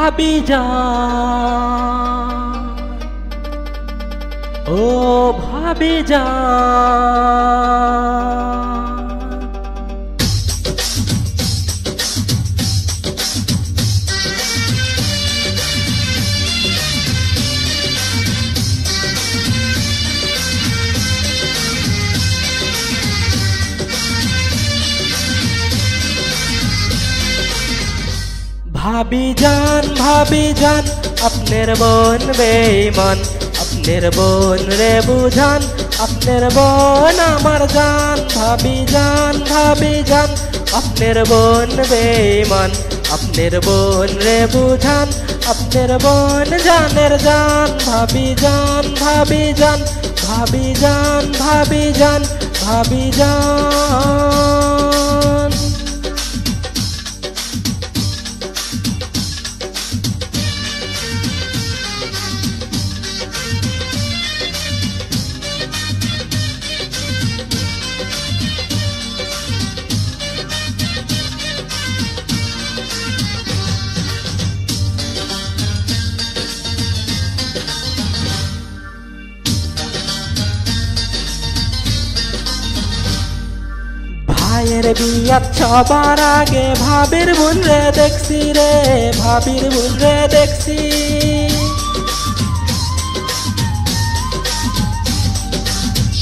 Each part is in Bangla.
ভাবি যান, ও ভাবি যান। ভাবি যান, ভাবি যান, আপনার বোন বেঈমান, আপনার বোন রে বুঝান, আপনার বোন আমার জান। ভাবি যান, ভাবি যান, আপনার বোন বেঈমান, আপনার বোন রে বুঝান, আপনার বোন জানের জান। ভাবি যান, ভাবি যান, ভাবি যান, ভাবি যান, ভাবি যান। ভাইয়ের বিয়াত সবার আগে ভাবির বোন রে দেখছি রে, ভাবির বোন রে দেখছি।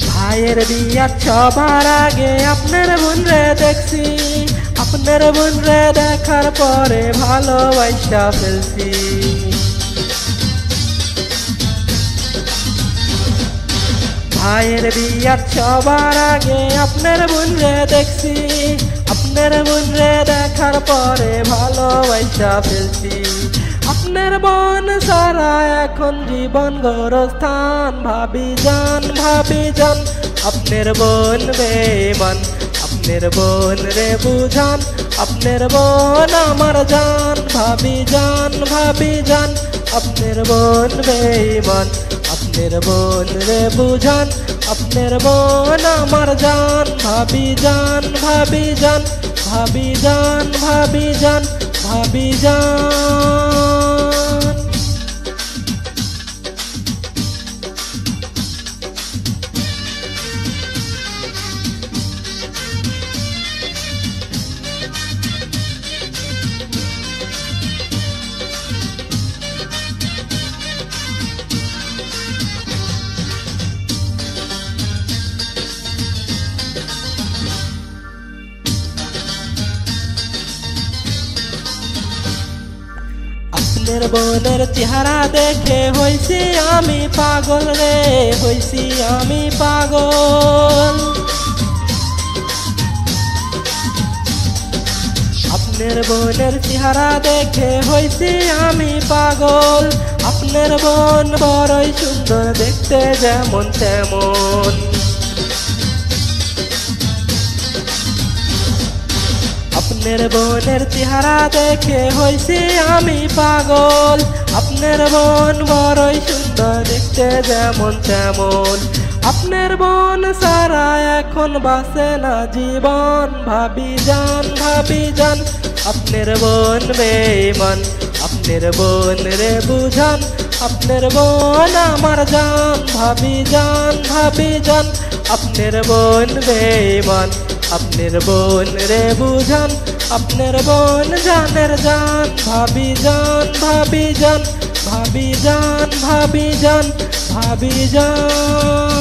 ভাইয়ের বিয়াত সবার আগে আপনার বোন রে দেখছি, আপনার বোন রে দেখার পরে ভালোবাসা ফেলছি। ভাইয়ের বিয়াত সবার আগে আপনার বোন রে দেখছি, আপনার বোন রে দেখার পরে ভালোবাসা ফেলছি। আপনার বোন সারা এখন জীবন গোরস্থান। ভাবি যান, ভাবি যান, আপনার বোন বেঈমান, আপনার বোন রে বুঝান, আপনার বোন আমার জান। ভাবি যান, ভাবি যান, আপনার বোন বেঈমান, আপনার বোন রে বুঝান, আপনার বোন আমার জান। ভাবি যান, ভাবি যান, ভাবি যান, ভাবি যান, ভাবি যান। আপনার বোনের চেহারা দেখে হইছি আমি পাগল রে, হইছি আমি পাগল। আপনার বোনের চেহারা দেখে হইছি আমি পাগল। আপনার বোন বড়ই সুন্দর দেখতে যেমন তেমন। আপনার বোনের চেহারা দেখে হইছি আমি পাগল। আপনার বোন বড়ই সুন্দর দেখতে যেমন তেমন। আপনার বোন সারা এখন বাঁচে না জীবন। ভাবি যান, ভাবি যান, আপনার বোন বেঈমান, আপনার বোন রে বুঝান, আপনার বোন আমার জান। ভাবি যান, ভাবি যান, আপনার বোন বেঈমান, আপনার বোন রে বুঝান, আপনার বোন জানের জান। ভাবি যান, ভাবি যান, ভাবি যান, ভাবি যান, ভাবি যান।